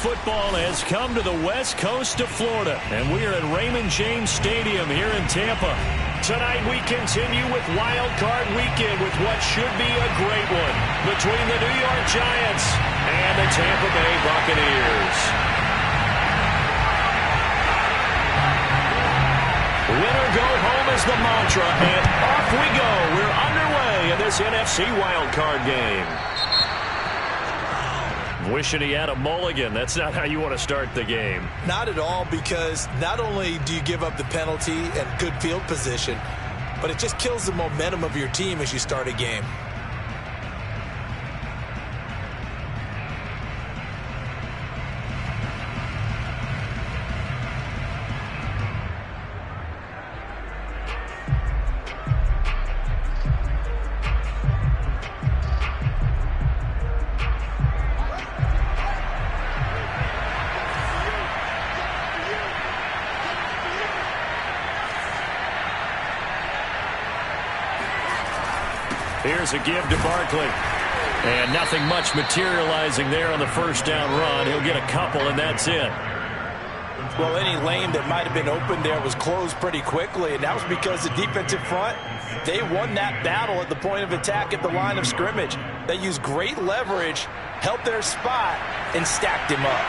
football has come to the west coast of Florida, and we are at Raymond James Stadium here in Tampa. Tonight we continue with Wild Card Weekend with what should be a great one between the New York Giants and the Tampa Bay Buccaneers. Winner go home is the mantra, and off we go. We're underway in this NFC Wild Card game. Wishing he had a mulligan. That's not how you want to start the game. Not at all, because not only do you give up the penalty and good field position, but it just kills the momentum of your team as you start a game. Here's a give to Barkley. And nothing much materializing there on the first down run. He'll get a couple, and that's it. Well, any lane that might have been open there was closed pretty quickly, and that was because the defensive front, they won that battle at the point of attack at the line of scrimmage. They used great leverage, held their spot, and stacked him up.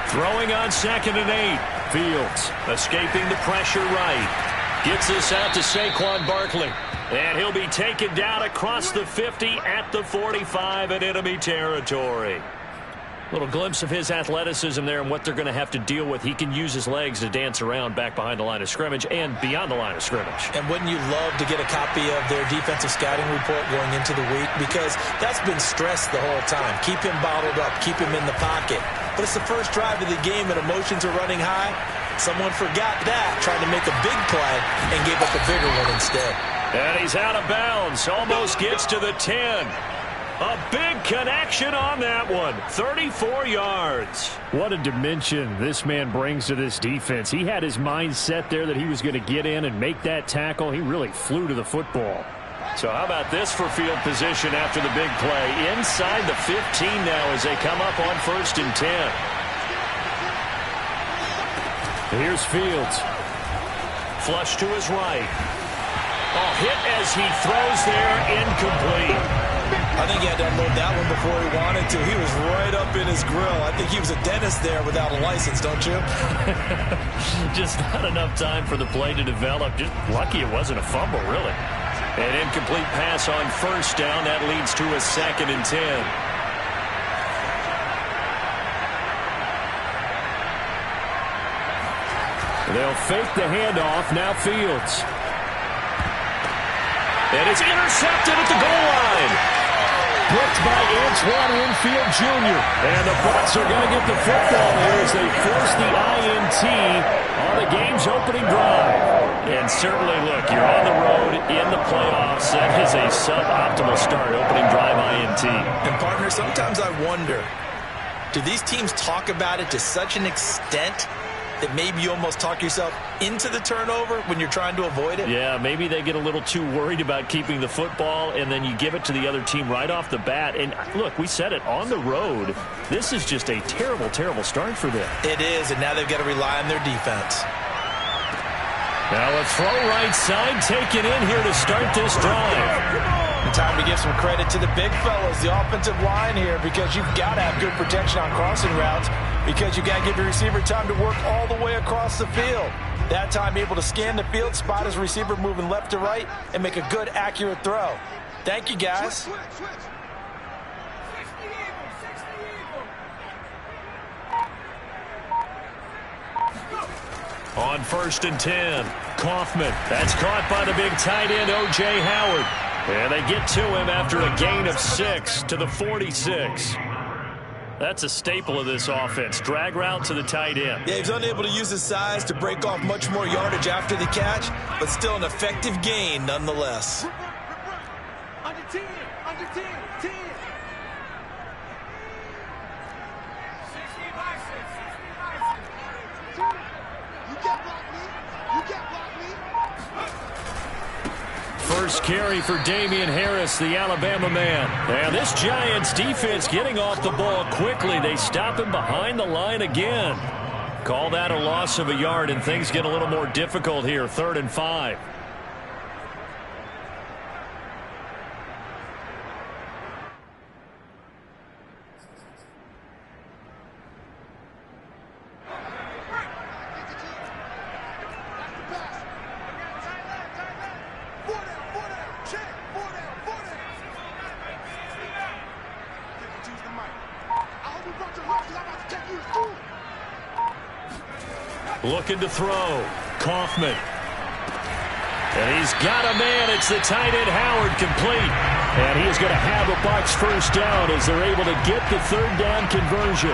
Throwing on 2nd and 8. Fields escaping the pressure right. Gets this out to Saquon Barkley. And he'll be taken down across the 50 at the 45 in enemy territory. Little glimpse of his athleticism there and what they're going to have to deal with. He can use his legs to dance around back behind the line of scrimmage and beyond the line of scrimmage. And wouldn't you love to get a copy of their defensive scouting report going into the week? Because that's been stressed the whole time. Keep him bottled up. Keep him in the pocket. But it's the first drive of the game and emotions are running high. Someone forgot that, tried to make a big play, and gave up a bigger one instead. And he's out of bounds. Almost gets to the 10. A big connection on that one. 34 yards. What a dimension this man brings to this defense. He had his mind set there that he was going to get in and make that tackle. He really flew to the football. So how about this for field position after the big play? Inside the 15 now as they come up on 1st and 10. Here's Fields. Flush to his right. Oh, hit as he throws there, incomplete. I think he had to unload that one before he wanted to. He was right up in his grill. I think he was a dentist there without a license, don't you? Just not enough time for the play to develop. Just lucky it wasn't a fumble, really. An incomplete pass on 1st down. That leads to a 2nd and 10. They'll fake the handoff. Now Fields. And it's intercepted at the goal line. Blocked by Antoine Winfield Jr. And the Bucs are going to get the football here as they force the INT on the game's opening drive. And certainly, look, you're on the road in the playoffs. That is a suboptimal start, opening drive INT. And, partner, sometimes I wonder, do these teams talk about it to such an extent that maybe you almost talk yourself into the turnover when you're trying to avoid it? Yeah, maybe they get a little too worried about keeping the football, and then you give it to the other team right off the bat. And, look, we said it, on the road, this is just a terrible, terrible start for them. It is, and now they've got to rely on their defense. Now a throw right side taken in here to start this drive. And time to give some credit to the big fellas, the offensive line here, because you've got to have good protection on crossing routes, because you've got to give your receiver time to work all the way across the field. That time able to scan the field, spot his receiver moving left to right, and make a good, accurate throw. Thank you, guys. On 1st and 10, Kaufman. That's caught by the big tight end, O.J. Howard. And they get to him after a gain of 6 to the 46. That's a staple of this offense. Drag route to the tight end. Yeah, he's unable to use his size to break off much more yardage after the catch, but still an effective gain nonetheless. Under 10, under 10, 10. First carry for Damian Harris, the Alabama man. And this Giants defense getting off the ball quickly. They stop him behind the line again. Call that a loss of a yard, and things get a little more difficult here. 3rd and 5. Looking to throw. Kaufman. And he's got a man. It's the tight end Howard, complete. And he is going to have a Bucs first down as they're able to get the 3rd down conversion.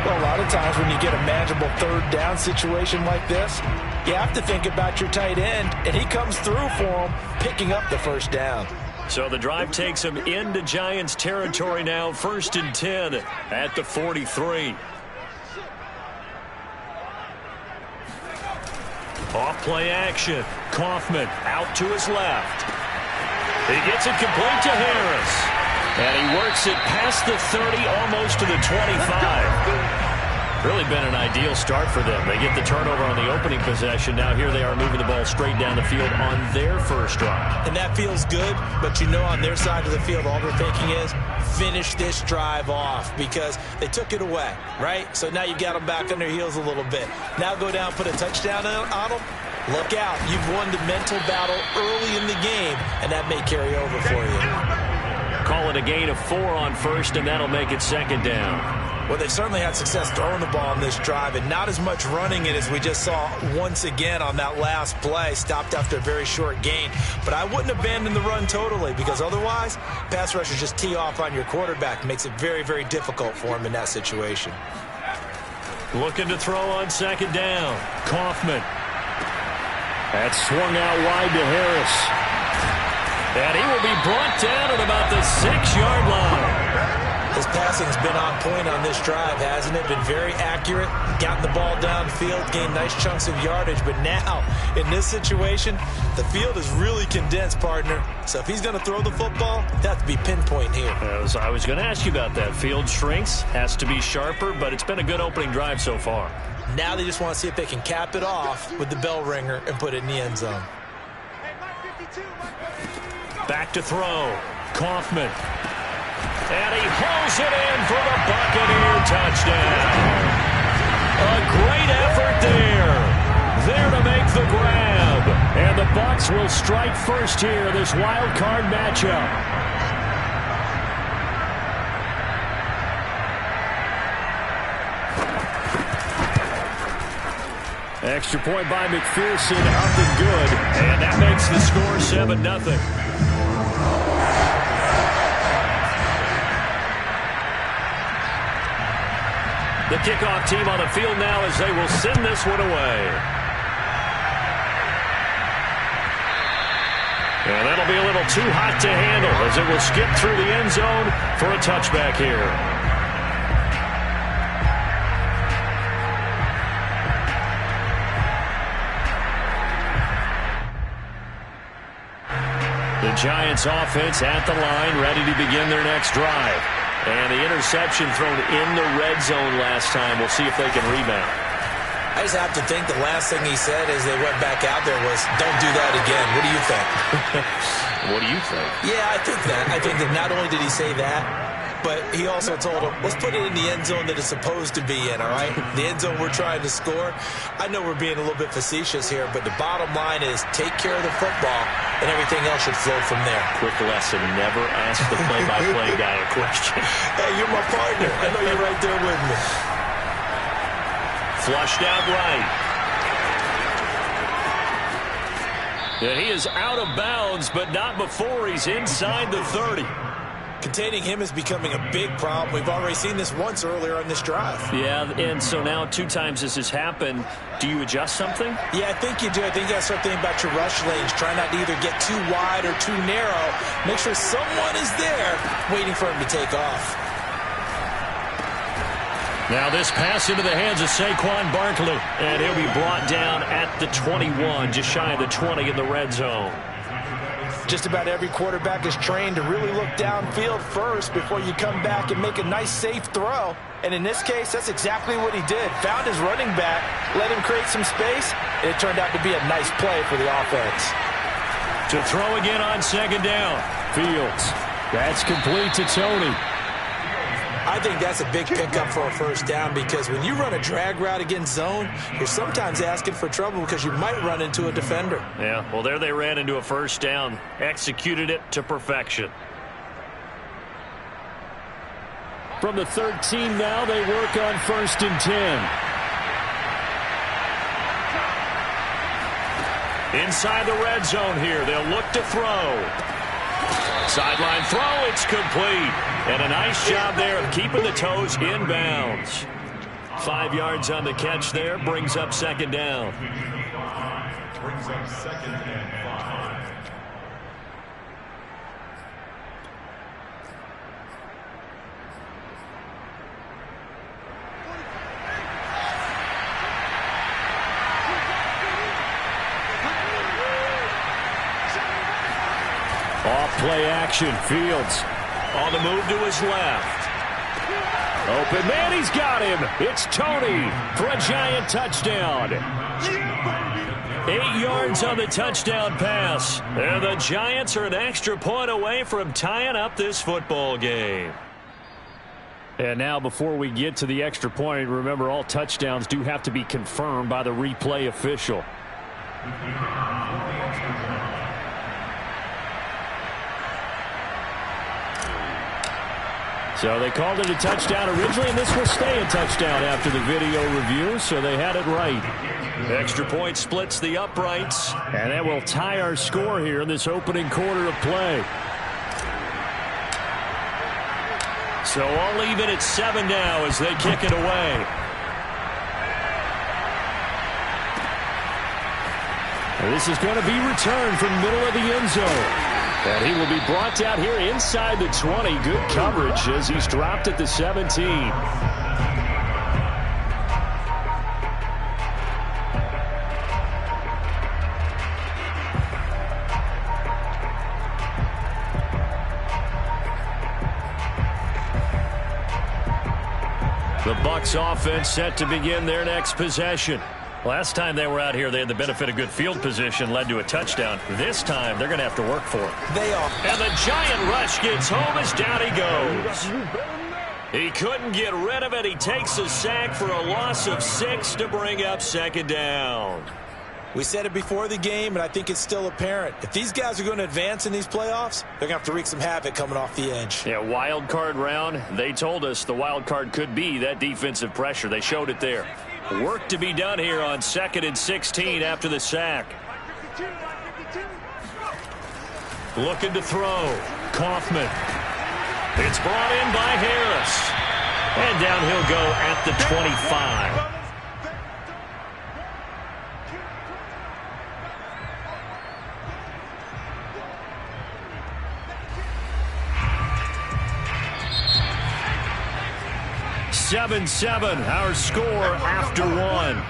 Well, a lot of times when you get a manageable 3rd down situation like this, you have to think about your tight end, and he comes through for him, picking up the first down. So the drive takes him into Giants territory now. 1st and 10 at the 43. Off play action. Kaufman out to his left. He gets it complete to Harris. And he works it past the 30, almost to the 25. Really been an ideal start for them. They get the turnover on the opening possession. Now here they are moving the ball straight down the field on their first drive. And that feels good, but you know on their side of the field all they're thinking is finish this drive off because they took it away, right? So now you've got them back on their heels a little bit. Now go down, put a touchdown on them. Look out. You've won the mental battle early in the game, and that may carry over for you. Call it a gain of 4 on first, and that'll make it 2nd down. Well, they certainly had success throwing the ball on this drive and not as much running it as we just saw once again on that last play. Stopped after a very short gain. But I wouldn't abandon the run totally because otherwise, pass rushers just tee off on your quarterback. Makes it very, very difficult for him in that situation. Looking to throw on 2nd down. Kaufman. That's swung out wide to Harris. And he will be brought down at about the 6-yard line. His passing's been on point on this drive, hasn't it? Been very accurate, gotten the ball downfield, gained nice chunks of yardage. But now, in this situation, the field is really condensed, partner. So if he's going to throw the football, it has to be pinpoint here. I was going to ask you about that. Field shrinks, has to be sharper, but it's been a good opening drive so far. Now they just want to see if they can cap it off with the bell ringer and put it in the end zone. Back to throw. Kaufman. And he pulls it in for the Buccaneer touchdown. A great effort there. There to make the grab. And the Bucs will strike first here, this wild card matchup. Extra point by McPherson, up and good. And that makes the score 7-0. The kickoff team on the field now as they will send this one away. And that'll be a little too hot to handle as it will skip through the end zone for a touchback here. The Giants offense at the line, ready to begin their next drive. And the interception thrown in the red zone last time. We'll see if they can rebound. I just have to think the last thing he said as they went back out there was, don't do that again. What do you think? What do you think? Yeah, I think that not only did he say that, but he also told him, let's put it in the end zone that it's supposed to be in, all right? The end zone we're trying to score. I know we're being a little bit facetious here, but the bottom line is take care of the football, and everything else should flow from there. Quick lesson, never ask the play-by-play guy a question. Hey, you're my partner. I know you're right there with me. Flushed out right. And he is out of bounds, but not before he's inside the 30. Containing him is becoming a big problem. We've already seen this once earlier on this drive. Yeah, and so now 2 times this has happened. Do you adjust something? Yeah, I think you do. I think you got to start thinking about your rush lanes. Try not to either get too wide or too narrow. Make sure someone is there waiting for him to take off. Now this pass into the hands of Saquon Barkley. And he'll be brought down at the 21, just shy of the 20 in the red zone. Just about every quarterback is trained to really look downfield first before you come back and make a nice, safe throw. And in this case, that's exactly what he did. Found his running back, let him create some space, and it turned out to be a nice play for the offense. To throw again on second down. Fields. That's complete to Tony. I think that's a big pickup for a first down because when you run a drag route against zone, you're sometimes asking for trouble because you might run into a defender. Yeah, well, there they ran into a first down. Executed it to perfection. From the 13 now, they work on 1st and 10. Inside the red zone here, they'll look to throw. Sideline throw, it's complete. And a nice job there of keeping the toes in bounds. 5 yards on the catch there, brings up second down. Brings up second and 5. Off-play action, Fields. On the move to his left. Open man, he's got him. It's Tony for a giant touchdown. 8 yards on the touchdown pass. And the Giants are an extra point away from tying up this football game. And now before we get to the extra point, remember all touchdowns do have to be confirmed by the replay official. So they called it a touchdown originally, and this will stay a touchdown after the video review, so they had it right. Extra point splits the uprights, and that will tie our score here in this opening quarter of play. So all even at 7 now as they kick it away. And this is going to be returned from middle of the end zone. And he will be brought down here inside the 20. Good coverage as he's dropped at the 17. The Bucs offense set to begin their next possession. Last time they were out here, they had the benefit of good field position, led to a touchdown. This time, they're going to have to work for it. They are. And the giant rush gets home as down he goes. He couldn't get rid of it. He takes a sack for a loss of 6 to bring up second down. We said it before the game, and I think it's still apparent. If these guys are going to advance in these playoffs, they're going to have to wreak some havoc coming off the edge. Yeah, wild card round. They told us the wild card could be that defensive pressure. They showed it there. Work to be done here on 2nd and 16 after the sack. Looking to throw. Kaufman. It's brought in by Harris. And down he'll go at the 25. Seven, our score after 1.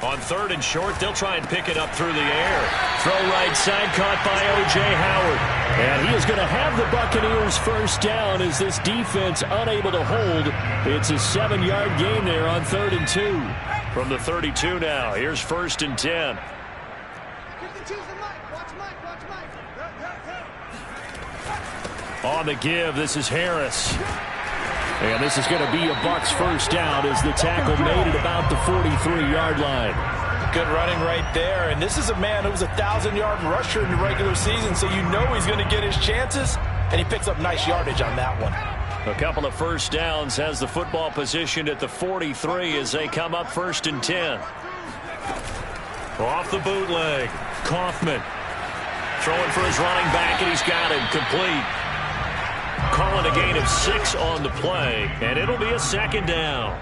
On 3rd and short, they'll try and pick it up through the air. Throw right side, caught by O.J. Howard. And he is going to have the Buccaneers first down as this defense unable to hold. It's a 7-yard gain there on 3rd and 2. From the 32 now, here's 1st and 10. On the give, this is Harris. And this is going to be a Bucs first down as the tackle made at about the 43-yard line. Good running right there. And this is a man who was a 1,000-yard rusher in the regular season, so you know he's going to get his chances. And he picks up nice yardage on that one. A couple of first downs, has the football positioned at the 43 as they come up 1st and 10. Off the bootleg, Kaufman Throwing for his running back, and he's got it complete. Calling a gain of 6 on the play, and it'll be a second down.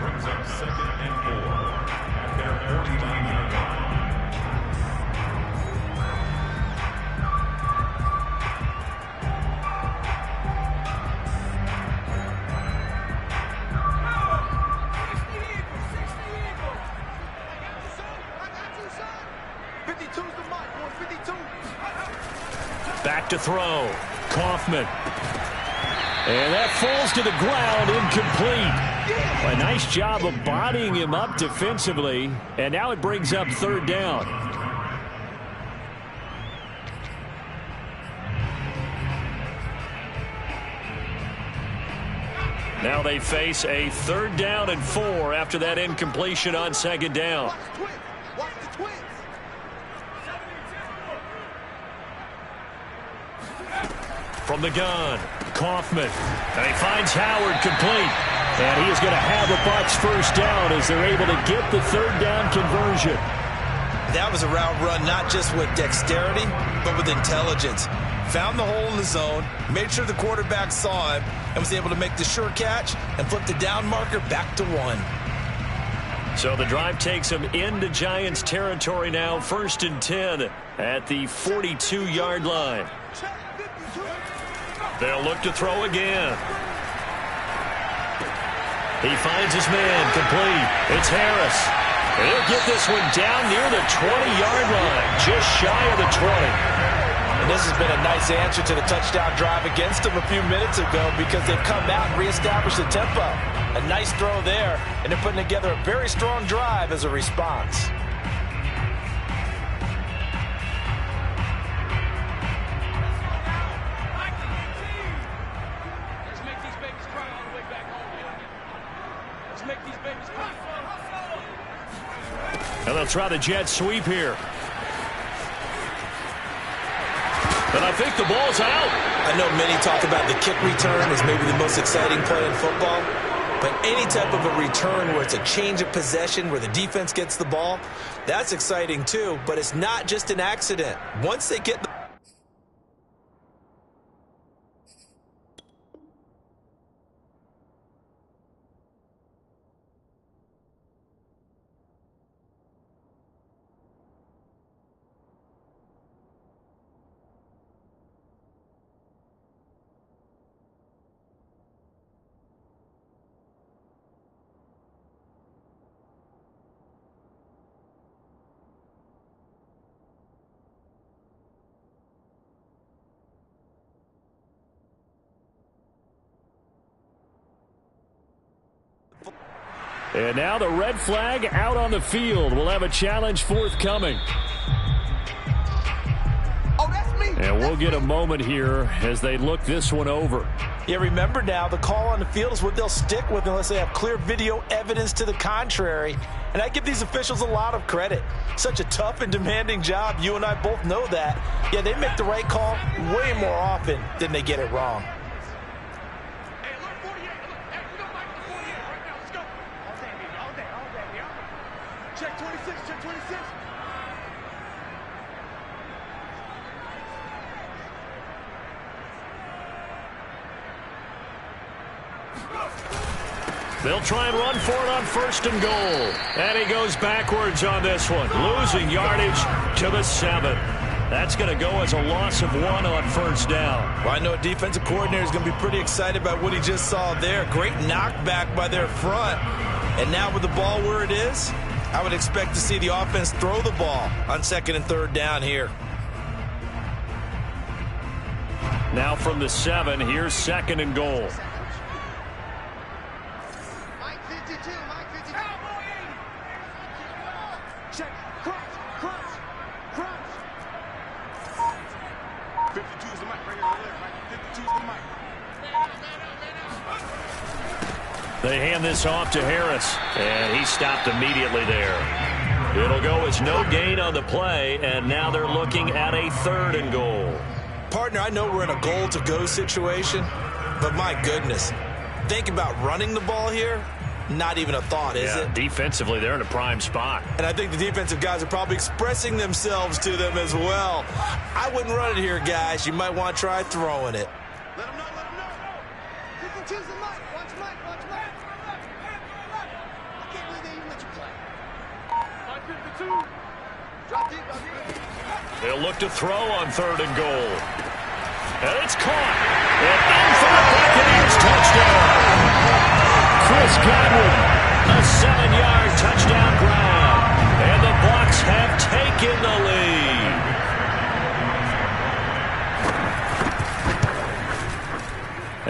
Brings up 2nd and 4 at their 49-yard line. Back to throw. Kaufman. And that falls to the ground, incomplete. A nice job of bodying him up defensively. And now it brings up 3rd down. Now they face a 3rd down and 4 after that incompletion on 2nd down. Watch the twins. From the gun, Kaufman. And he finds Howard complete. And he is going to have the Bucs 1st down as they're able to get the 3rd down conversion. That was a route run not just with dexterity, but with intelligence. Found the hole in the zone, made sure the quarterback saw him, and was able to make the sure catch and flip the down marker back to 1. So the drive takes him into Giants territory now. 1st and 10 at the 42-yard line. They'll look to throw again. He finds his man complete. It's Harris. He'll get this one down near the 20-yard line, just shy of the 20. And this has been a nice answer to the touchdown drive against them a few minutes ago because they've come out and reestablished the tempo. A nice throw there, and they're putting together a very strong drive as a response. And they'll try the jet sweep here. And I think the ball's out. I know many talk about the kick return as maybe the most exciting play in football. But any type of a return where it's a change of possession, where the defense gets the ball, that's exciting too. But it's not just an accident. Once they get the And now the red flag out on the field. We'll have a challenge forthcoming. Oh, that's me. And we'll get a moment here as they look this one over. Yeah, remember now, the call on the field is what they'll stick with unless they have clear video evidence to the contrary. And I give these officials a lot of credit. Such a tough and demanding job. You and I both know that. Yeah, they make the right call way more often than they get it wrong. Check 26, check 26. They'll try and run for it on 1st and goal. And he goes backwards on this one, losing yardage to the 7. That's going to go as a loss of 1 on 1st down. Well, I know a defensive coordinator is going to be pretty excited about what he just saw there. Great knockback by their front. And now with the ball where it is, I would expect to see the offense throw the ball on 2nd and 3rd down here. Now from the 7, here's 2nd and goal. Mike 52, Mike 52. Check, crunch, crunch, crunch. 52 is the mic, right here on the left, Mike. 52 is the mic. They hand this off to Harris, and he stopped immediately there. It'll go as no gain on the play, and now they're looking at a 3rd and goal. Partner, I know we're in a goal-to-go situation, but my goodness, think about running the ball here. Not even a thought, is it? Defensively, they're in a prime spot. And I think the defensive guys are probably expressing themselves to them as well. I wouldn't run it here, guys. You might want to try throwing it. Let him know, let him know. You can choose the mic. Watch Mike, watch Mike. I can't believe they even let you play. 552. Drop deep, drop deep. They'll look to throw on 3rd and goal. And it's caught. And in for the Buccaneers touchdown. Chris Godwin, a 7-yard touchdown grab. And the Bucs have taken the lead.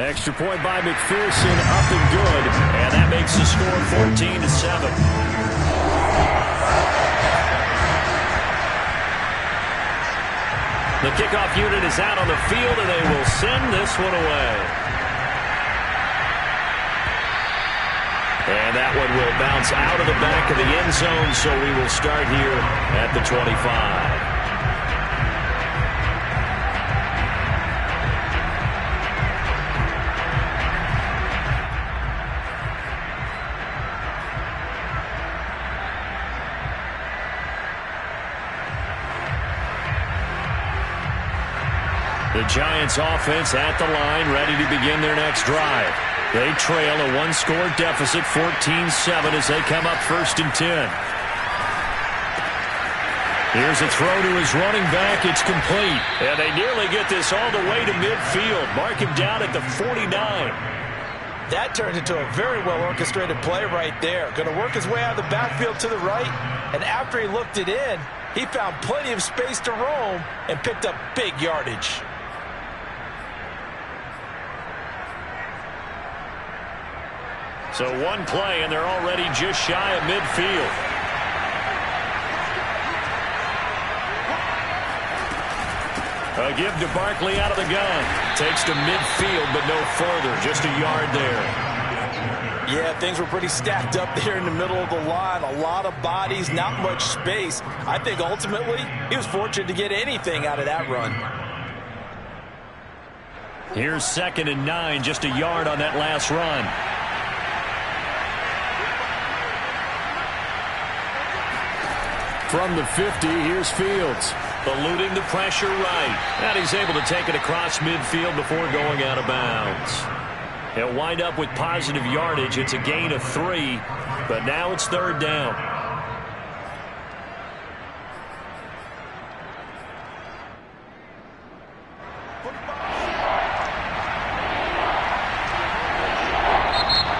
Extra point by McPherson, up and good. And that makes the score 14-7. The kickoff unit is out on the field, and they will send this one away. And that one will bounce out of the back of the end zone, so we will start here at the 25. The Giants offense at the line, ready to begin their next drive. They trail a 1-score deficit, 14-7, as they come up 1st and 10. Here's a throw to his running back. It's complete. And they nearly get this all the way to midfield. Mark him down at the 49. That turned into a very well-orchestrated play right there. Going to work his way out of the backfield to the right. And after he looked it in, he found plenty of space to roam and picked up big yardage. So one play, and they're already just shy of midfield. A give to Barkley out of the gun. Takes to midfield, but no further. Just a yard there. Yeah, things were pretty stacked up there in the middle of the line. A lot of bodies, not much space. I think ultimately he was fortunate to get anything out of that run. Here's 2nd and 9, just a yard on that last run. From the 50, here's Fields. Eluding the pressure right. And he's able to take it across midfield before going out of bounds. He'll wind up with positive yardage. It's a gain of 3, but now it's 3rd down.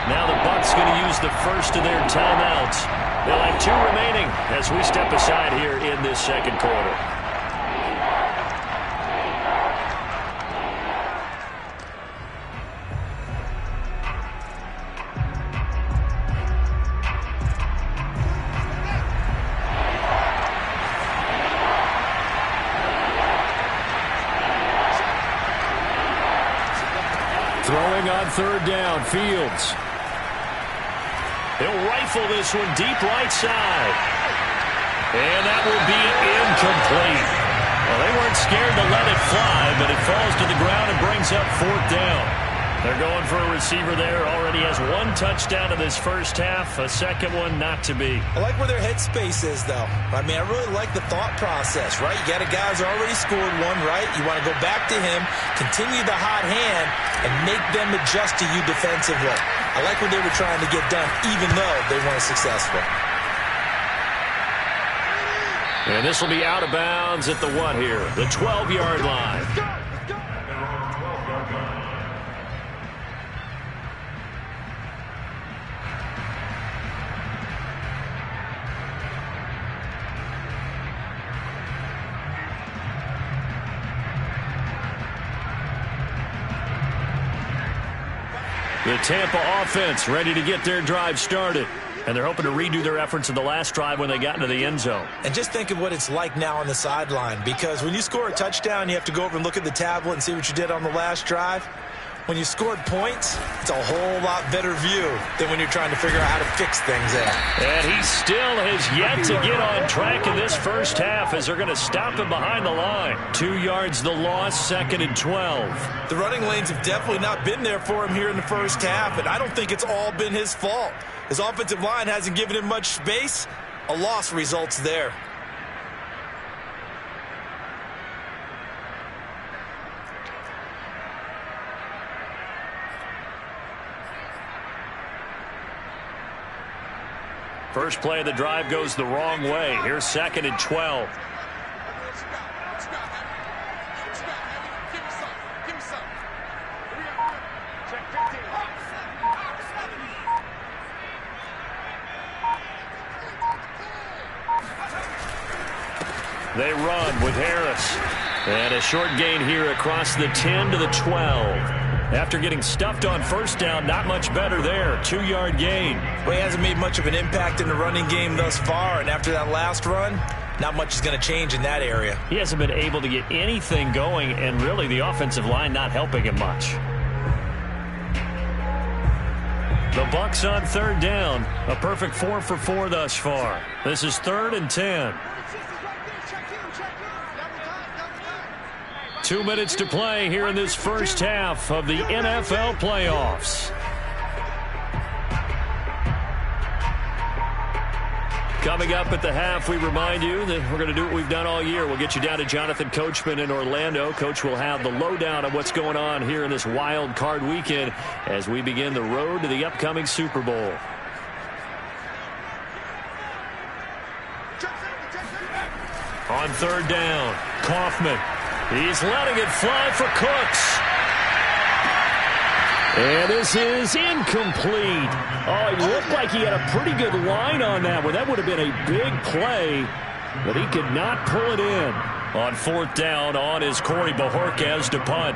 Now the Bucs going to use the first of their timeouts. They'll have 2 remaining as we step aside here in this 2nd quarter. Throwing on 3rd down, Fields. He'll rifle this one deep right side. And that will be incomplete. Well, they weren't scared to let it fly, but it falls to the ground and brings up 4th down. They're going for a receiver there. Already has 1 touchdown in this first half. A 2nd one not to be. I like where their headspace is, though. I mean, I really like the thought process, right? You got a guy who's already scored 1, right? You want to go back to him, continue the hot hand, and make them adjust to you defensively. I like what they were trying to get done, even though they weren't successful. And this will be out of bounds at the what here? The 12-yard line. The Tampa offense ready to get their drive started. And they're hoping to redo their efforts in the last drive when they got into the end zone. And just think of what it's like now on the sideline, because when you score a touchdown, you have to go over and look at the tablet and see what you did on the last drive. When you scored points, it's a whole lot better view than when you're trying to figure out how to fix things out. And he still has yet to get on track in this first half as they're going to stop him behind the line. 2 yards the loss, 2nd and 12. The running lanes have definitely not been there for him here in the first half, and I don't think it's all been his fault. His offensive line hasn't given him much space. A loss results there. First play of the drive goes the wrong way. Here's 2nd and 12. They run with Harris. And a short gain here across the 10 to the 12. After getting stuffed on first down, not much better there. 2-yard gain. Well, he hasn't made much of an impact in the running game thus far, and after that last run, not much is going to change in that area. He hasn't been able to get anything going, and really the offensive line not helping him much. The Bucs on 3rd down. A perfect 4 for 4 thus far. This is 3rd and 10. 2 minutes to play here in this first half of the NFL playoffs. Coming up at the half, we remind you that we're going to do what we've done all year. We'll get you down to Jonathan Coachman in Orlando. Coach will have the lowdown on what's going on here in this wild card weekend as we begin the road to the upcoming Super Bowl. On 3rd down, Kaufman. He's letting it fly for Cooks. And this is incomplete. Oh, it looked like he had a pretty good line on that one. That would have been a big play, but he could not pull it in. On 4th down, on is Corey Bojorquez to punt.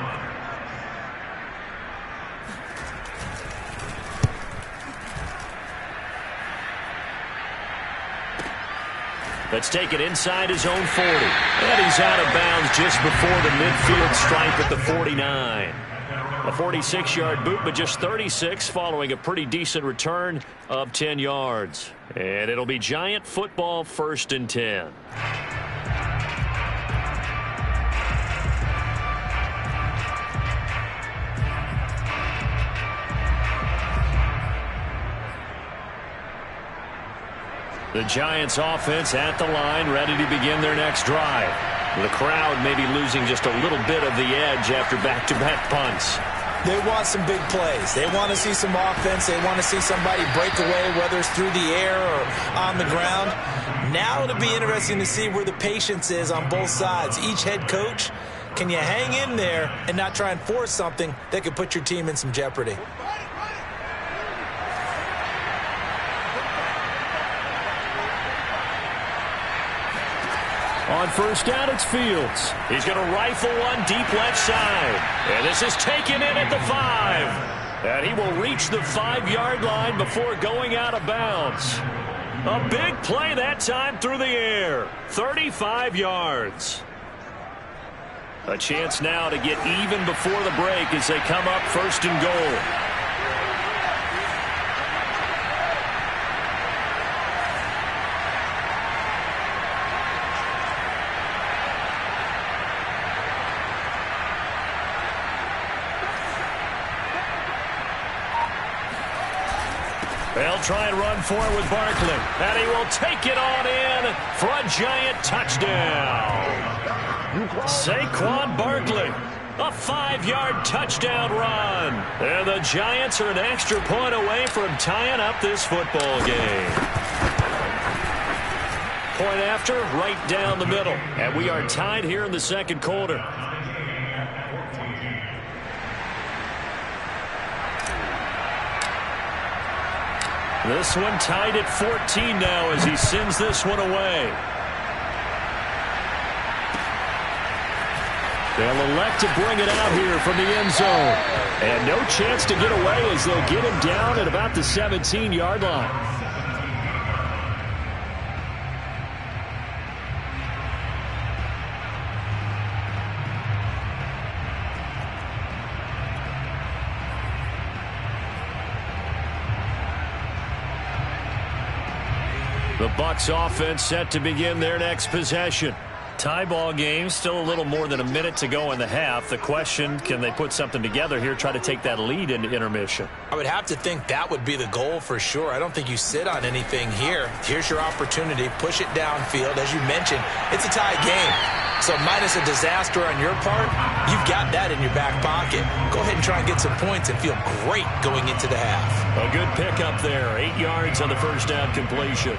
Let's take it inside his own 40. And he's out of bounds just before the midfield stripe at the 49. A 46-yard boot, but just 36 following a pretty decent return of 10 yards. And it'll be Giant football 1st and 10. The Giants offense at the line, ready to begin their next drive. The crowd may be losing just a little bit of the edge after back-to-back punts. They want some big plays. They want to see some offense. They want to see somebody break away, whether it's through the air or on the ground. Now it'll be interesting to see where the patience is on both sides. Each head coach, can you hang in there and not try and force something that could put your team in some jeopardy? On 1st down, it's Fields. He's going to rifle one deep left side. And this is taken in at the 5. And he will reach the 5-yard line before going out of bounds. A big play that time through the air. 35 yards. A chance now to get even before the break as they come up 1st and goal. They'll try and run for it with Barkley. And he will take it on in for a Giant touchdown. Saquon Barkley, a 5-yard touchdown run. And the Giants are an extra point away from tying up this football game. Point after, right down the middle. And we are tied here in the 2nd quarter. This one tied at 14 now as he sends this one away. They'll elect to bring it out here from the end zone. And no chance to get away as they'll get him down at about the 17-yard line. The Bucs offense set to begin their next possession. Tie ball game, still a little more than a minute to go in the half. The question, can they put something together here, try to take that lead into intermission? I would have to think that would be the goal for sure. I don't think you sit on anything here. Here's your opportunity. Push it downfield. As you mentioned, it's a tie game. So minus a disaster on your part, you've got that in your back pocket. Go ahead and try and get some points and feel great going into the half. A good pickup there. 8 yards on the first down completion.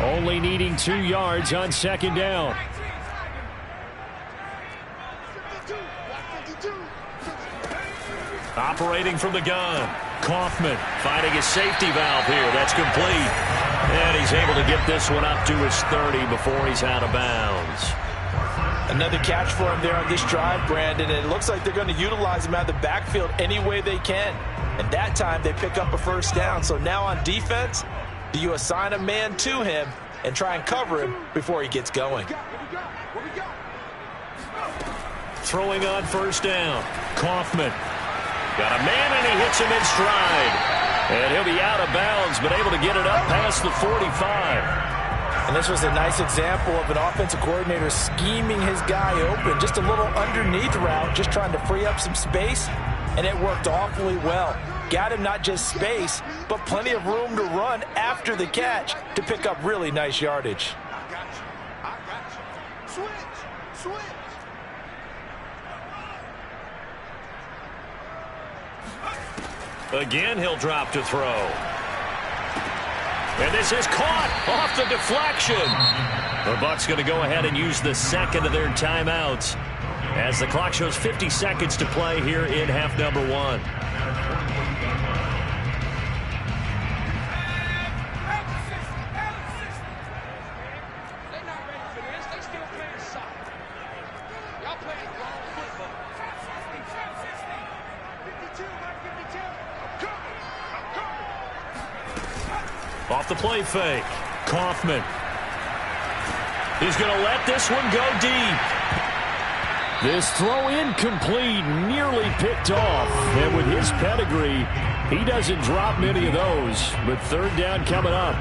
Only needing 2 yards on second down. Operating from the gun. Kaufman finding his safety valve here. That's complete. And he's able to get this one up to his 30 before he's out of bounds. Another catch for him there on this drive, Brandon. And it looks like they're going to utilize him out of the backfield any way they can. And that time they pick up a first down. So now on defense, do you assign a man to him and try and cover him before he gets going? Throwing on first down. Kaufman. Got a man and he hits him in stride. And he'll be out of bounds, but able to get it up past the 45. And this was a nice example of an offensive coordinator scheming his guy open. Just a little underneath route, just trying to free up some space. And it worked awfully well. Got him not just space, but plenty of room to run after the catch to pick up really nice yardage. I got you. Switch. Again, he'll drop to throw. And this is caught off the deflection. The Bucs going to go ahead and use the second of their timeouts as the clock shows 50 seconds to play here in half number 1. Off the play fake. Kaufman. He's going to let this one go deep. This throw incomplete, nearly picked off. And with his pedigree, he doesn't drop many of those. But third down coming up.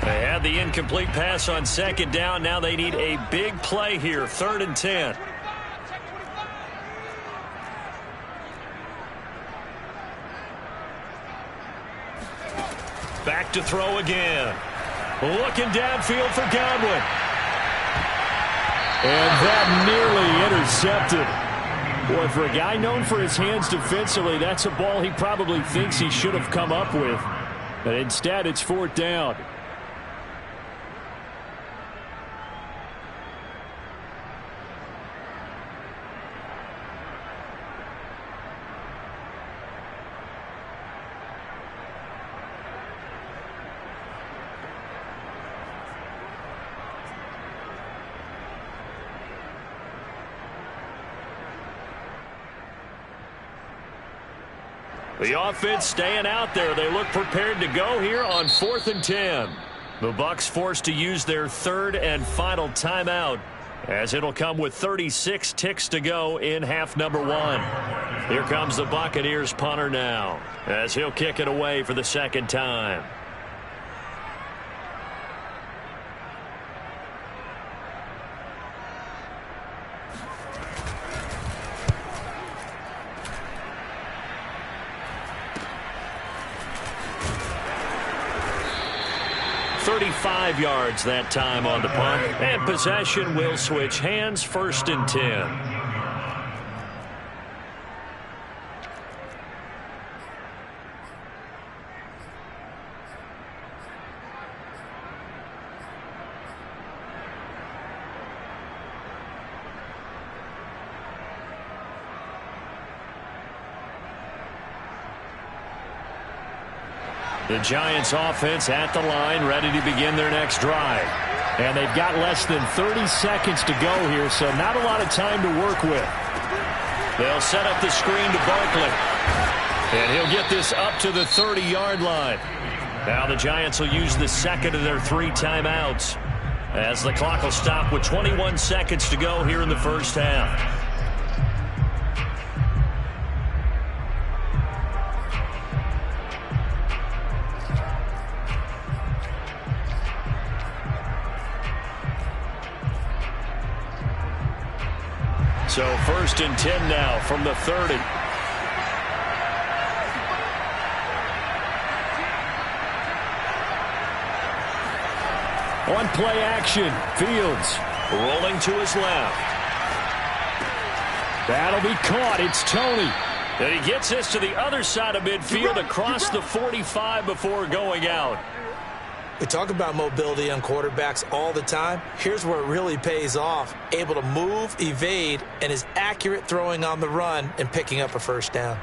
They had the incomplete pass on second down. Now they need a big play here. 3rd and 10. Back to throw again. Looking downfield for Godwin. And that nearly intercepted. Boy, for a guy known for his hands defensively, that's a ball he probably thinks he should have come up with. But instead, it's 4th down. The offense staying out there. They look prepared to go here on 4th and 10. The Bucs forced to use their 3rd and final timeout as it'll come with 36 ticks to go in half number 1. Here comes the Buccaneers punter now as he'll kick it away for the 2nd time. .35 yards that time on the punt, and possession will switch hands. 1st and 10. The Giants offense at the line, ready to begin their next drive. And they've got less than 30 seconds to go here, so not a lot of time to work with. They'll set up the screen to Barkley. And he'll get this up to the 30-yard line. Now the Giants will use the second of their 3 timeouts as the clock will stop with 21 seconds to go here in the first half. So 1st and 10 now from the 30. On play action, Fields rolling to his left. That'll be caught. It's Tony. And he gets this to the other side of midfield across the 45 before going out. We talk about mobility on quarterbacks all the time. Here's where it really pays off. Able to move, evade, and is accurate throwing on the run and picking up a first down.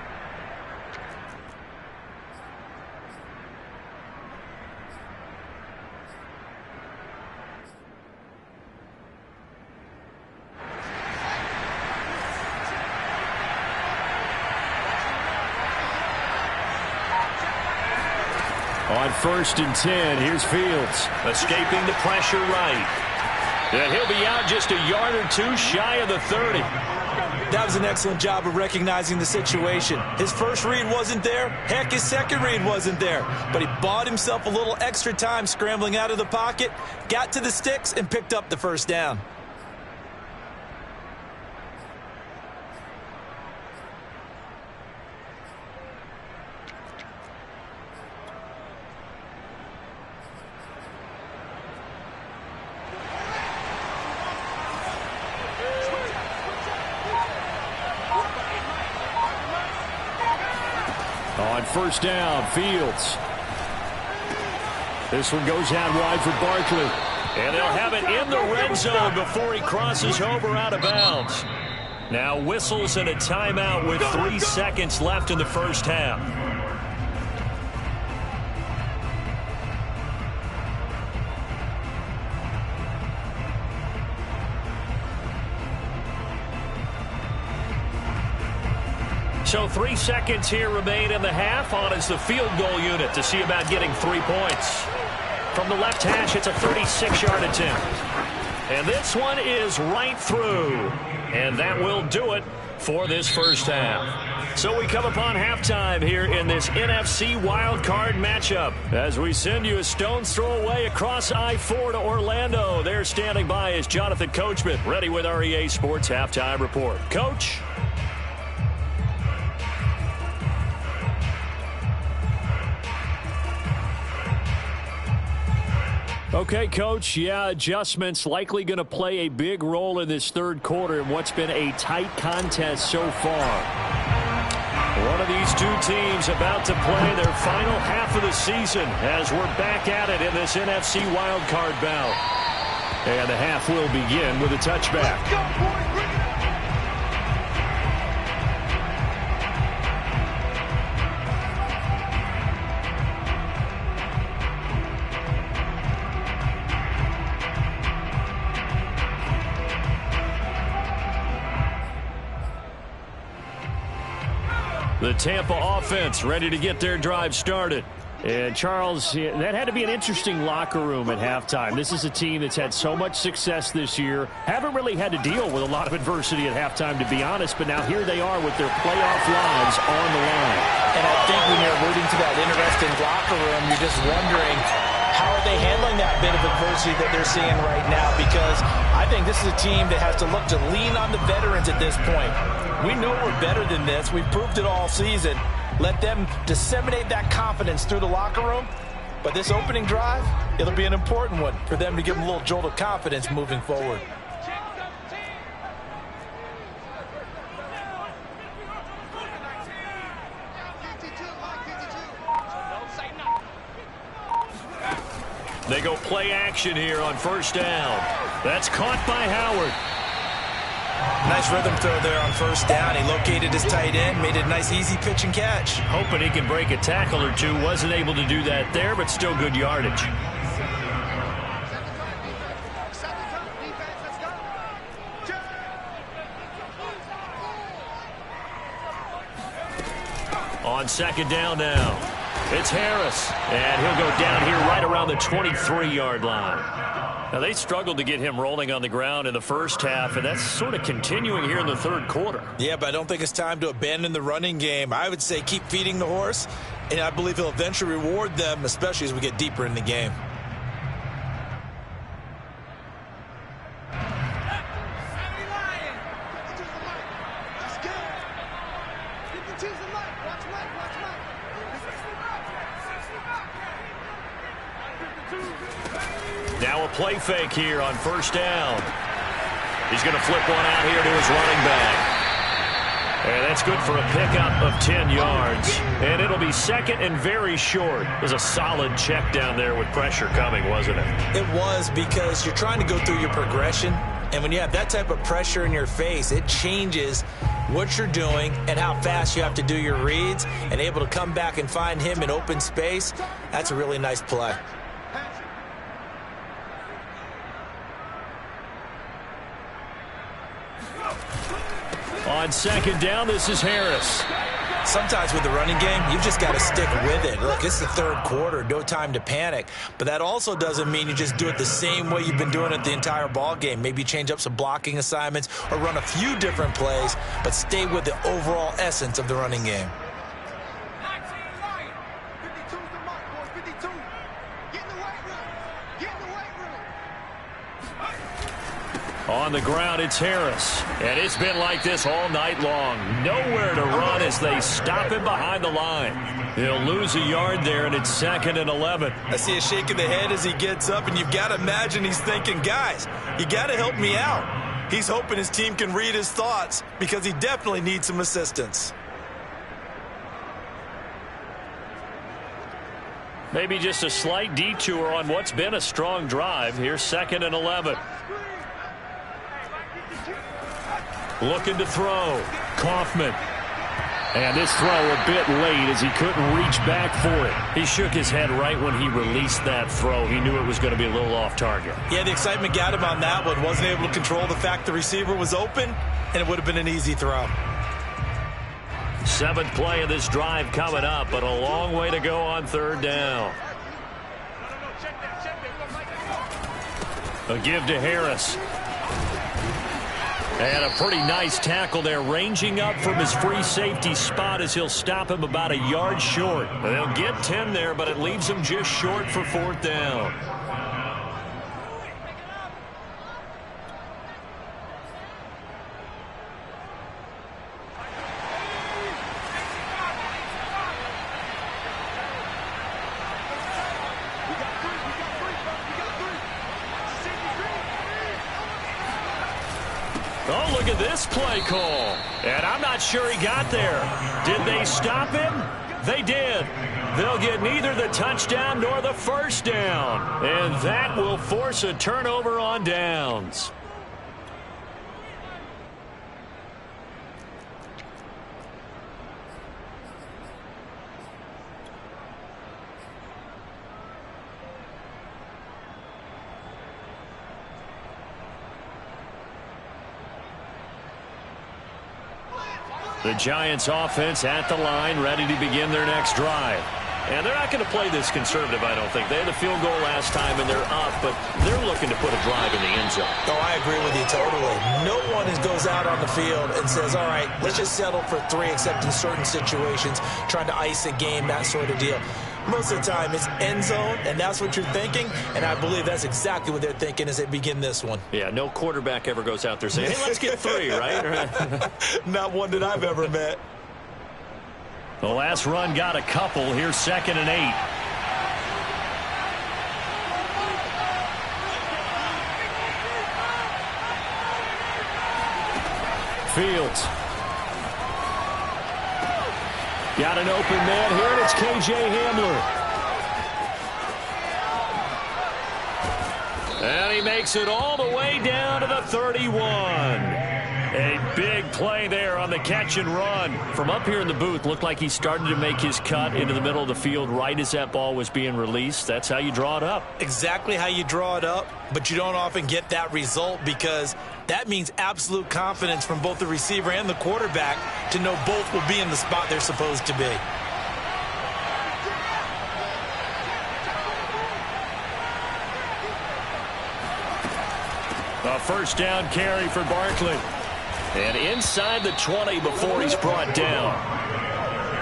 On 1st and 10, here's Fields. Escaping the pressure right. And he'll be out just a yard or two shy of the 30. That was an excellent job of recognizing the situation. His first read wasn't there. Heck, his second read wasn't there. But he bought himself a little extra time scrambling out of the pocket, got to the sticks, and picked up the first down. On 1st down, Fields. This one goes out wide for Barkley. And they'll have it in the red zone before he crosses over out of bounds. Now whistles and a timeout with 3 seconds left in the first half. So 3 seconds here remain in the half. On is the field goal unit to see about getting 3 points. From the left hash, it's a 36-yard attempt. And this one is right through. And that will do it for this first half. So we come upon halftime here in this NFC wildcard matchup. As we send you a stone's throw away across I-4 to Orlando. There standing by is Jonathan Coachman, ready with our EA Sports Halftime Report. Coach? Okay, Coach, yeah, adjustments likely going to play a big role in this third quarter in what's been a tight contest so far. One of these two teams about to play their final half of the season as we're back at it in this NFC wildcard bout. And the half will begin with a touchback. Let's go, boys. Bring it up. The Tampa offense ready to get their drive started. And, Charles, that had to be an interesting locker room at halftime. This is a team that's had so much success this year. Haven't really had to deal with a lot of adversity at halftime, to be honest. But now here they are with their playoff lives on the line. And I think when you're alluding to that interesting locker room, you're just wondering, how are they handling that bit of adversity that they're seeing right now? Because I think this is a team that has to look to lean on the veterans at this point. We know we're better than this. We've proved it all season. Let them disseminate that confidence through the locker room. But this opening drive, it'll be an important one for them to give them a little jolt of confidence moving forward. They go play action here on 1st down. That's caught by Howard. Nice rhythm throw there on 1st down. He located his tight end, made a nice easy pitch and catch. Hoping he can break a tackle or two. Wasn't able to do that there, but still good yardage. On 2nd down now, it's Harris. And he'll go down here right around the 23-yard line. Now, they struggled to get him rolling on the ground in the first half, and that's sort of continuing here in the third quarter. Yeah, but I don't think it's time to abandon the running game. I would say keep feeding the horse, and I believe he'll eventually reward them, especially as we get deeper in the game. Now a play fake here on first down. He's going to flip one out here to his running back. And that's good for a pickup of 10 yards. And it'll be second and very short. It was a solid check down there with pressure coming, wasn't it? It was, because you're trying to go through your progression. And when you have that type of pressure in your face, it changes what you're doing and how fast you have to do your reads. And able to come back and find him in open space, that's a really nice play. On second down, this is Harris. Sometimes with the running game, you've just got to stick with it. Look, it's the third quarter, no time to panic. But that also doesn't mean you just do it the same way you've been doing it the entire ball game. Maybe change up some blocking assignments or run a few different plays, but stay with the overall essence of the running game. 52's the mark, boys. 52. Get in the weight room. Get in the weight room. On the ground, it's Harris. And it's been like this all night long. Nowhere to run as they stop him behind the line. He'll lose a yard there, and it's second and 11. I see a shake of the head as he gets up, and you've got to imagine he's thinking, guys, you got to help me out. He's hoping his team can read his thoughts because he definitely needs some assistance. Maybe just a slight detour on what's been a strong drive. Here's second and 11. Looking to throw. Kaufman. And this throw a bit late as he couldn't reach back for it. He shook his head right when he released that throw. He knew it was going to be a little off target. Yeah, the excitement got him on that one. Wasn't able to control the fact the receiver was open, and it would have been an easy throw. Seventh play of this drive coming up, but a long way to go on third down. A give to Harris. And a pretty nice tackle there, ranging up from his free safety spot as he'll stop him about a yard short. They'll get 10 there, but it leaves him just short for fourth down. Oh, look at this play call. And I'm not sure he got there. Did they stop him? They did. They'll get neither the touchdown nor the first down. And that will force a turnover on downs. The Giants offense at the line, ready to begin their next drive. And they're not going to play this conservative, I don't think. They had a field goal last time, and they're up, but they're looking to put a drive in the end zone. Oh, I agree with you totally. No one goes out on the field and says, all right, let's just settle for 3, except in certain situations, trying to ice a game, that sort of deal. Most of the time, it's end zone, and that's what you're thinking, and I believe that's exactly what they're thinking as they begin this one. Yeah, no quarterback ever goes out there saying, hey, let's get 3, right? Not one that I've ever met. The last run got a couple. Here's second and 8. Fields. Got an open man here, and it's K.J. Hamler. And he makes it all the way down to the 31. A big play there on the catch and run. From up here in the booth, looked like he started to make his cut into the middle of the field right as that ball was being released. That's how you draw it up. Exactly how you draw it up, but you don't often get that result because that means absolute confidence from both the receiver and the quarterback to know both will be in the spot they're supposed to be. A first down carry for Barkley. And inside the 20 before he's brought down.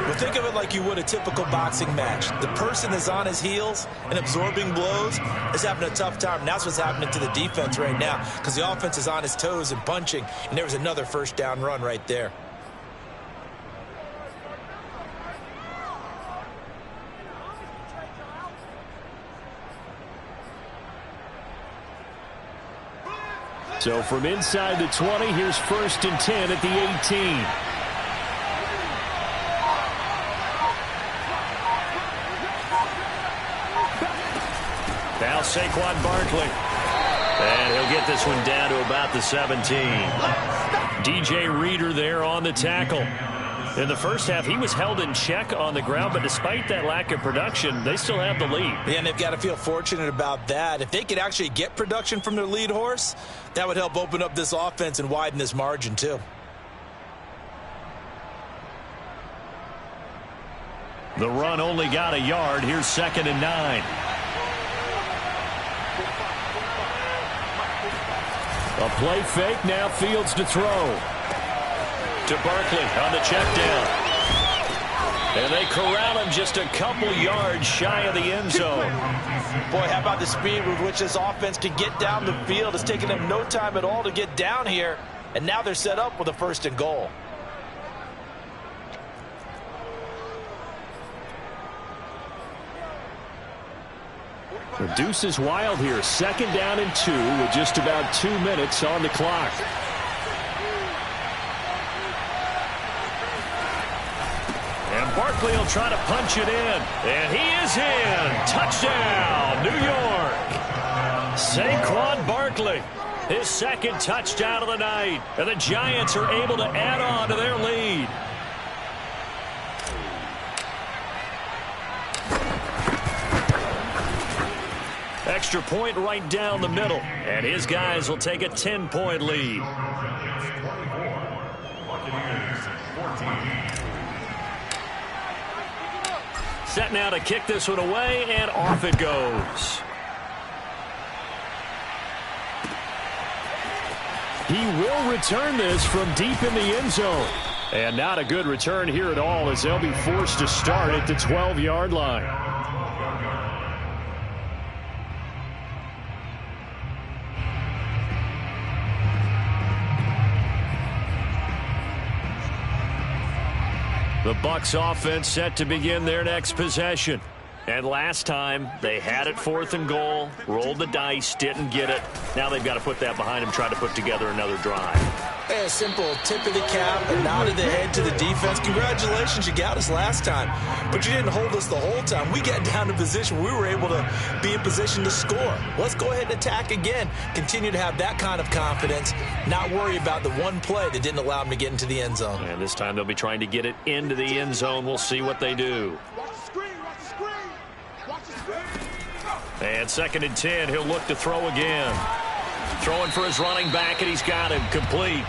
Well, think of it like you would a typical boxing match. The person is on his heels and absorbing blows is having a tough time. And that's what's happening to the defense right now because the offense is on his toes and punching. And there was another first down run right there. So from inside the 20, here's 1st and 10 at the 18. Now Saquon Barkley. And he'll get this one down to about the 17. DJ Reader there on the tackle. In the first half, he was held in check on the ground, but despite that lack of production, they still have the lead. Yeah, and they've got to feel fortunate about that. If they could actually get production from their lead horse, that would help open up this offense and widen this margin too. The run only got a yard. Here's 2nd and 9. A play fake, now Fields to throw. To Barkley on the check down. And they corral him just a couple yards shy of the end zone. Boy, how about the speed with which this offense can get down the field? It's taken them no time at all to get down here. And now they're set up with a 1st and goal. The deuce is wild here. 2nd down and 2 with just about 2 minutes on the clock. And Barkley will try to punch it in. And he is in. Touchdown, New York. Saquon Barkley, his 2nd touchdown of the night. And the Giants are able to add on to their lead. Extra point right down the middle. And his guys will take a 10-point lead. Set now to kick this one away, and off it goes. He will return this from deep in the end zone. And not a good return here at all, as they'll be forced to start at the 12-yard line. The Bucs offense set to begin their next possession. And last time, they had it 4th and goal, rolled the dice, didn't get it. Now they've got to put that behind them, try to put together another drive. A simple tip of the cap, a nod of the head to the defense. Congratulations, you got us last time. But you didn't hold us the whole time. We got down to position where we were able to be in position to score. Let's go ahead and attack again. Continue to have that kind of confidence. Not worry about the one play that didn't allow them to get into the end zone. And this time they'll be trying to get it into the end zone. We'll see what they do. And 2nd and 10, he'll look to throw again. Throwing for his running back, and he's got him complete.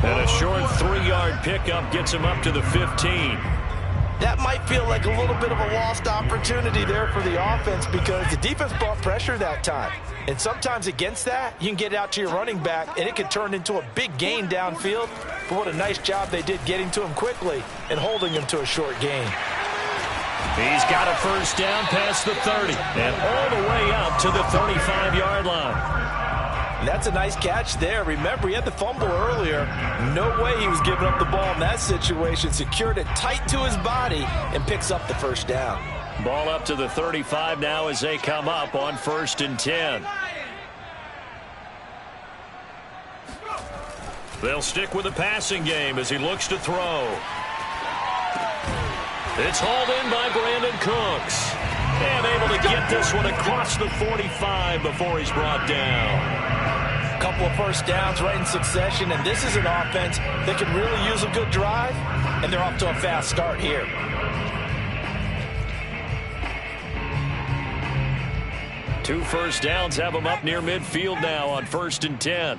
And a short 3-yard pickup gets him up to the 15. That might feel like a little bit of a lost opportunity there for the offense because the defense brought pressure that time. And sometimes against that, you can get out to your running back, and it can turn into a big gain downfield. But what a nice job they did getting to him quickly and holding him to a short gain. He's got a 1st down past the 30 and all the way up to the 35-yard line. And that's a nice catch there. Remember, he had the fumble earlier. No way he was giving up the ball in that situation. Secured it tight to his body and picks up the 1st down. Ball up to the 35 now as they come up on 1st and 10. They'll stick with the passing game as he looks to throw. It's hauled in by Brandon Cooks. And able to get this one across the 45 before he's brought down. Couple of 1st downs right in succession, and this is an offense that can really use a good drive, and they're off to a fast start here. Two 1st downs have them up near midfield now on 1st and 10.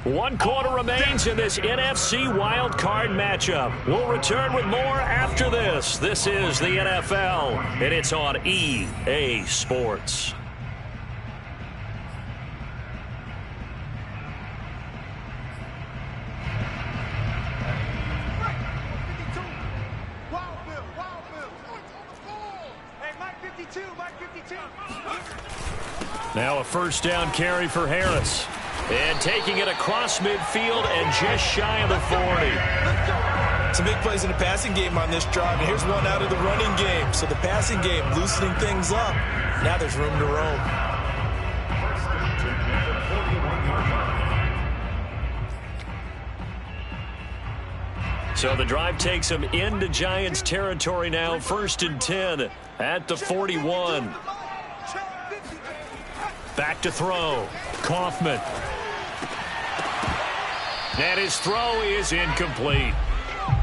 One quarter remains in this NFC wildcard matchup. We'll return with more after this. This is the NFL, and it's on EA Sports. Now a 1st down carry for Harris. And taking it across midfield and just shy of the 40. Some big plays in the passing game on this drive, and here's one out of the running game. So the passing game loosening things up. Now there's room to roam. So the drive takes them into Giants territory now. 1st and 10 at the 41. Back to throw. Kaufman. And his throw is incomplete.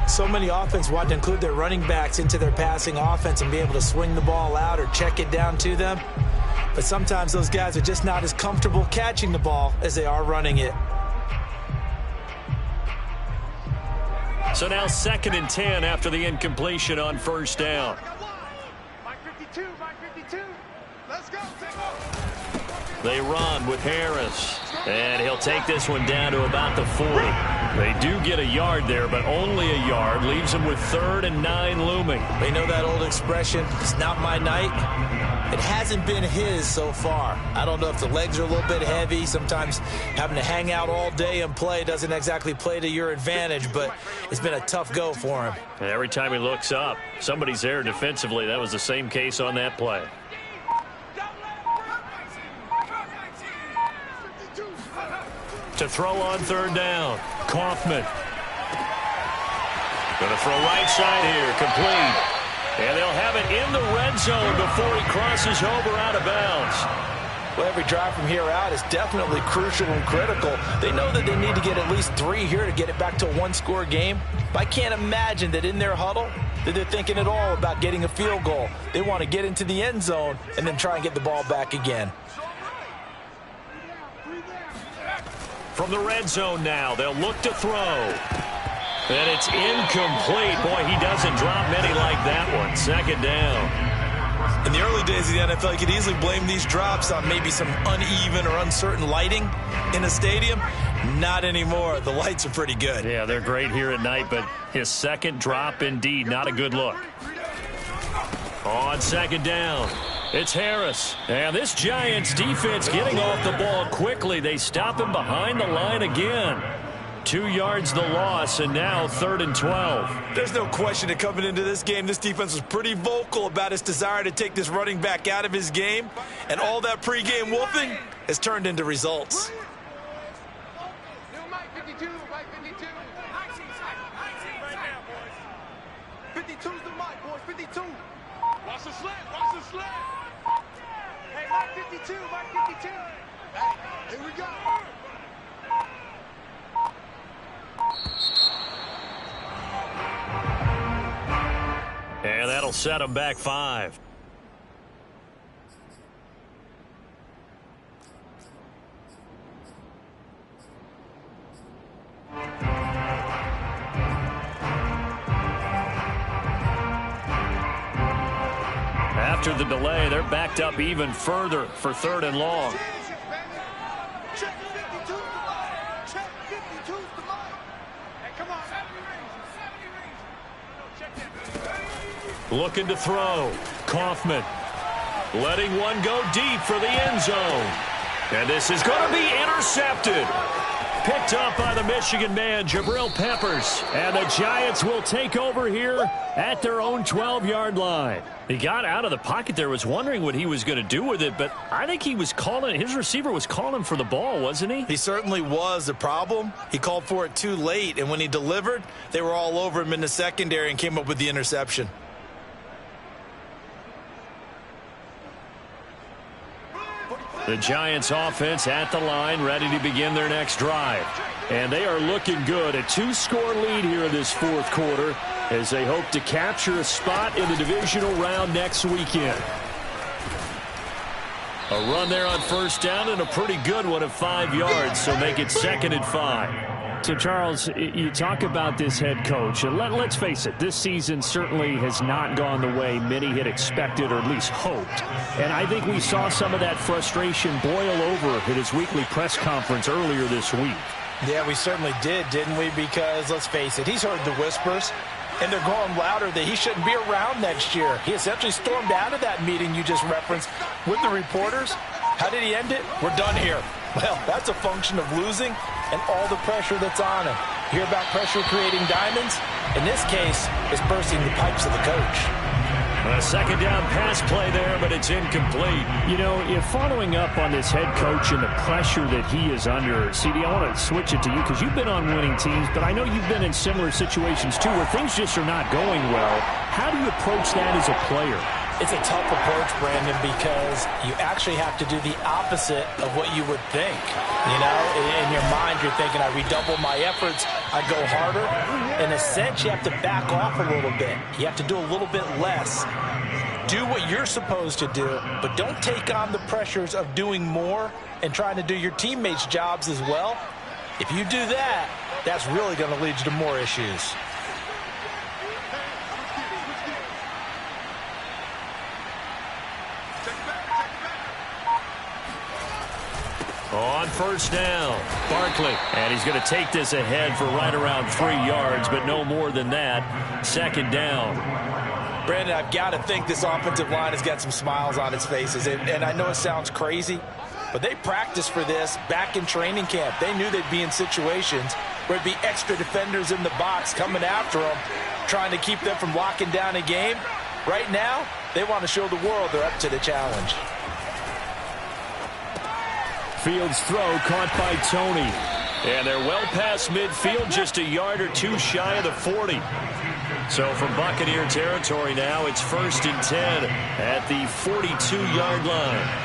So many offenses want to include their running backs into their passing offense and be able to swing the ball out or check it down to them. But sometimes those guys are just not as comfortable catching the ball as they are running it. So now 2nd and 10 after the incompletion on 1st down. Mike 52, Mike 52. Let's go. They run with Harris. And he'll take this one down to about the 40. They do get a yard there, but only a yard. Leaves them with 3rd and 9 looming. They know that old expression, it's not my night. It hasn't been his so far. I don't know if the legs are a little bit heavy. Sometimes having to hang out all day and play doesn't exactly play to your advantage, but it's been a tough go for him. And every time he looks up, somebody's there defensively. That was the same case on that play. To throw on 3rd down. Kaufman. Going to throw right side here. Complete. And they'll have it in the red zone before he crosses over out of bounds. Well, every drive from here out is definitely crucial and critical. They know that they need to get at least 3 here to get it back to a one-score game. But I can't imagine that in their huddle that they're thinking at all about getting a field goal. They want to get into the end zone and then try and get the ball back again. From the red zone now, they'll look to throw. And it's incomplete. Boy, he doesn't drop many like that one. 2nd down. In the early days of the NFL, you could easily blame these drops on maybe some uneven or uncertain lighting in a stadium. Not anymore. The lights are pretty good. Yeah, they're great here at night, but his 2nd drop, indeed, not a good look. On 2nd down, it's Harris. And this Giants defense getting off the ball quickly. They stop him behind the line again. 2 yards the loss, and now 3rd and 12. There's no question that coming into this game, this defense was pretty vocal about its desire to take this running back out of his game, and all that pregame wolfing has turned into results. Mike 52, Mike 52. 52's the mic, boys, 52. Watch the slant, watch the slant. Hey, Mike 52, Mike 52. Hey, here we go. And that'll set them back 5. After the delay, they're backed up even further for 3rd and long. Check 52's the mic. Check 52's the mic. Hey, come on. 70 rings. Looking to throw. Kaufman letting one go deep for the end zone. And this is going to be intercepted. Picked up by the Michigan man, Jabril Peppers. And the Giants will take over here at their own 12-yard line. He got out of the pocket there, was wondering what he was going to do with it, but I think he was calling, his receiver was calling for the ball, wasn't he? He certainly was. The problem, he called for it too late, and when he delivered, they were all over him in the secondary and came up with the interception. The Giants offense at the line, ready to begin their next drive. And they are looking good. A 2-score lead here in this 4th quarter as they hope to capture a spot in the divisional round next weekend. A run there on 1st down and a pretty good one of 5 yards, so make it 2nd and 5. So, Charles, you talk about this head coach, and let's face it, this season certainly has not gone the way many had expected or at least hoped. And I think we saw some of that frustration boil over at his weekly press conference earlier this week. Yeah, we certainly did, didn't we? Because, let's face it, he's heard the whispers, and they're growing louder that he shouldn't be around next year. He essentially stormed out of that meeting you just referenced with the reporters. How did he end it? We're done here. Well, that's a function of losing and all the pressure that's on him. Hear about pressure creating diamonds? In this case, it's bursting the pipes of the coach. A second down pass play there, but it's incomplete. You know, if following up on this head coach and the pressure that he is under, CD, I want to switch it to you because you've been on winning teams, but I know you've been in similar situations too where things just are not going well. How do you approach that as a player? It's a tough approach, Brandon, because you actually have to do the opposite of what you would think. You know, in your mind, you're thinking, I redouble my efforts, I go harder. In a sense, you have to back off a little bit. You have to do a little bit less. Do what you're supposed to do, but don't take on the pressures of doing more and trying to do your teammates' jobs as well. If you do that, that's really going to lead you to more issues. On first down, Barkley. And he's going to take this ahead for right around 3 yards, but no more than that. Second down. Brandon, I've got to think this offensive line has got some smiles on its faces. And I know it sounds crazy, but they practiced for this back in training camp. They knew they'd be in situations where there'd be extra defenders in the box coming after them, trying to keep them from locking down a game. Right now, they want to show the world they're up to the challenge. Fields throw caught by Tony. And they're well past midfield, just a yard or two shy of the 40. So from Buccaneer territory now, it's 1st and 10 at the 42-yard line.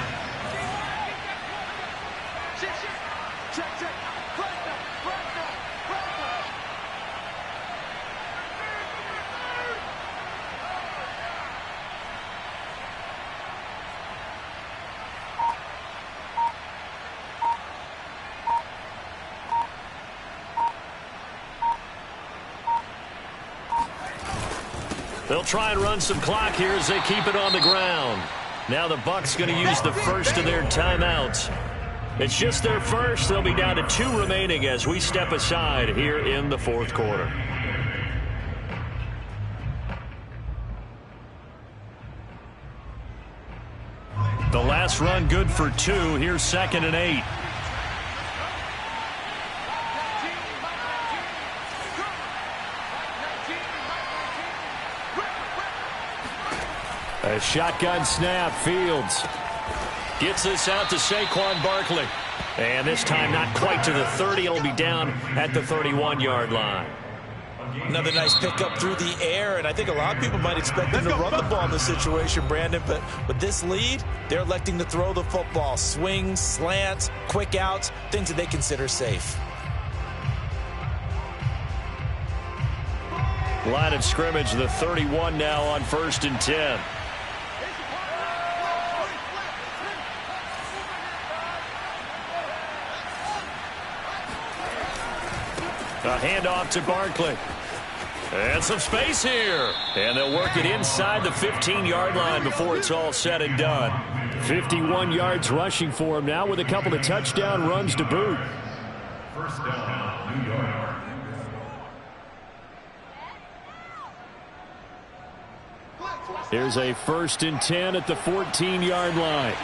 They'll try and run some clock here as they keep it on the ground. Now the Bucs going to use the first of their timeouts. It's just their first. They'll be down to 2 remaining as we step aside here in the 4th quarter. The last run good for 2. Here's 2nd and 8. A shotgun snap. Fields gets this out to Saquon Barkley. And this time not quite to the 30. It'll be down at the 31-yard line. Another nice pickup through the air, and I think a lot of people might expect them to run the ball in this situation, Brandon, but with this lead, they're electing to throw the football. Swings, slants, quick outs, things that they consider safe. Line of scrimmage, the 31 now on 1st and 10. A handoff to Barkley. And some space here. And they'll work it inside the 15-yard line before it's all said and done. 51 yards rushing for him now with a couple of touchdown runs to boot. First down, New York. Here's a 1st and 10 at the 14-yard line.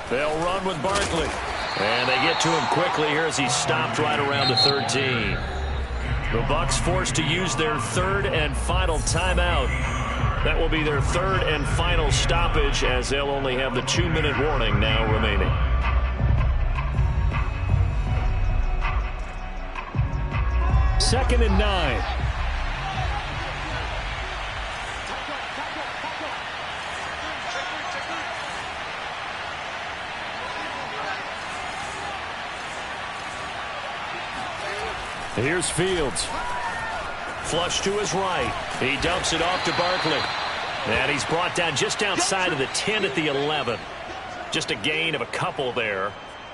They'll run with Barkley. And they get to him quickly here as he's stopped right around the 13. The Bucs forced to use their 3rd and final timeout. That will be their 3rd and final stoppage as they'll only have the 2-minute warning now remaining. Second and 9. Here's Fields. Flush to his right. He dumps it off to Barkley. And he's brought down just outside of the 10 at the 11. Just a gain of a couple there.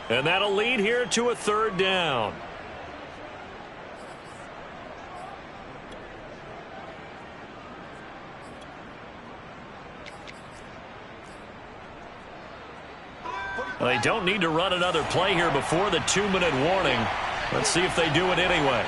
And that'll lead here to a 3rd down. Well, they don't need to run another play here before the 2-minute warning. Let's see if they do it anyway.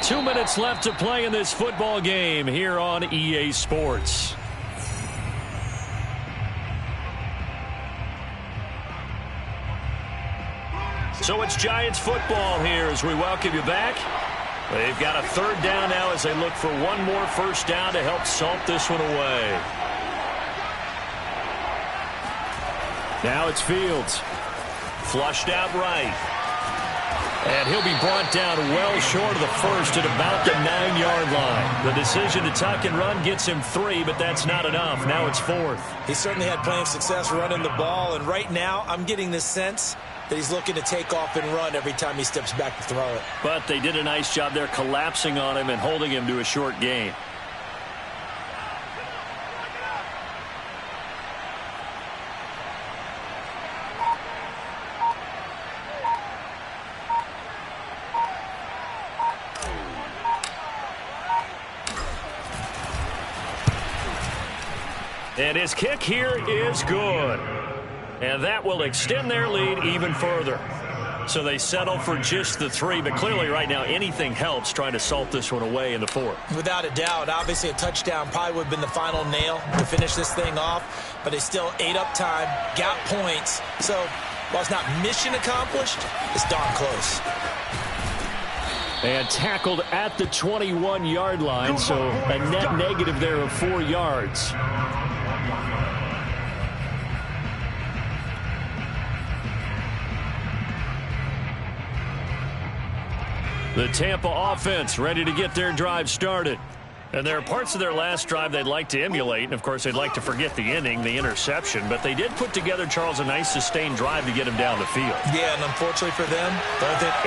Two minutes left to play in this football game here on EA Sports. So it's Giants football here as we welcome you back. They've got a third down now as they look for one more first down to help salt this one away. Now it's Fields. Flushed out right. And he'll be brought down well short of the first at about the 9-yard line. The decision to tuck and run gets him 3, but that's not enough. Now it's 4th. He certainly had plenty of success running the ball, and right now I'm getting the sense that he's looking to take off and run every time he steps back to throw it. But they did a nice job there collapsing on him and holding him to a short gain. And his kick here is good. And that will extend their lead even further. So they settle for just the 3, but clearly right now anything helps trying to salt this one away in the 4th. Without a doubt, obviously a touchdown probably would have been the final nail to finish this thing off, but they still ate up time, got points. So while it's not mission accomplished, it's darn close. And tackled at the 21-yard line, so a net negative there of 4 yards. The Tampa offense ready to get their drive started. And there are parts of their last drive they'd like to emulate. And, of course, they'd like to forget the inning, the interception. But they did put together, Charles, a nice sustained drive to get him down the field. Yeah, and unfortunately for them,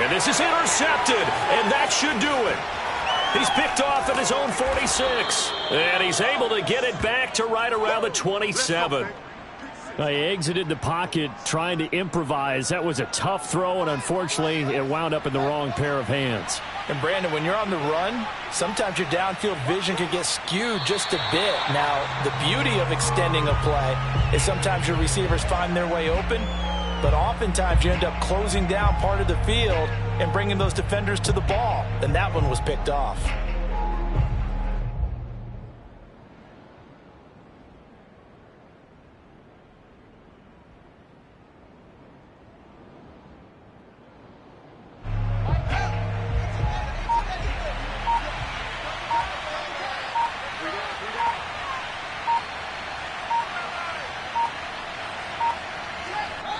and this is intercepted, and that should do it. He's picked off at his own 46. And he's able to get it back to right around the 27. He exited the pocket trying to improvise. That was a tough throw, and unfortunately, it wound up in the wrong pair of hands. And, Brandon, when you're on the run, sometimes your downfield vision can get skewed just a bit. Now, the beauty of extending a play is sometimes your receivers find their way open, but oftentimes you end up closing down part of the field and bringing those defenders to the ball. And that one was picked off.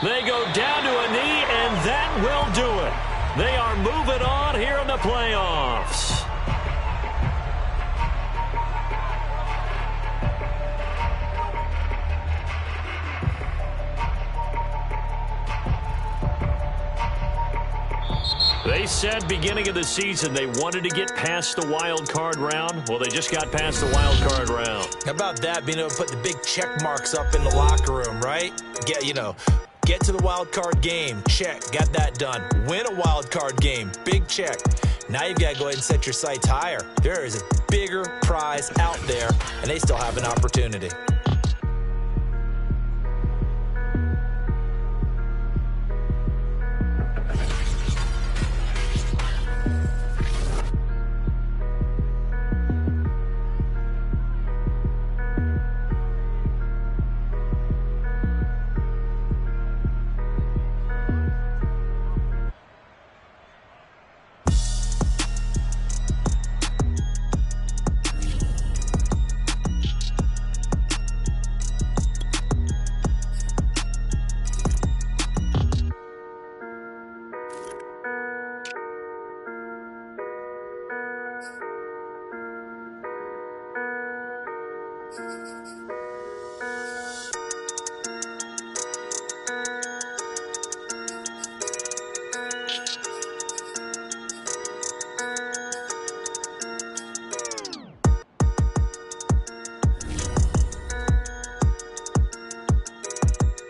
They go down to a knee, and that will do it. They are moving on here in the playoffs. They said beginning of the season they wanted to get past the wild card round. Well, they just got past the wild card round. How about that, being able to put the big check marks up in the locker room, right? Get to the wild card game, check, got that done. Win a wild card game, big check. Now you've got to go ahead and set your sights higher. There is a bigger prize out there, and they still have an opportunity.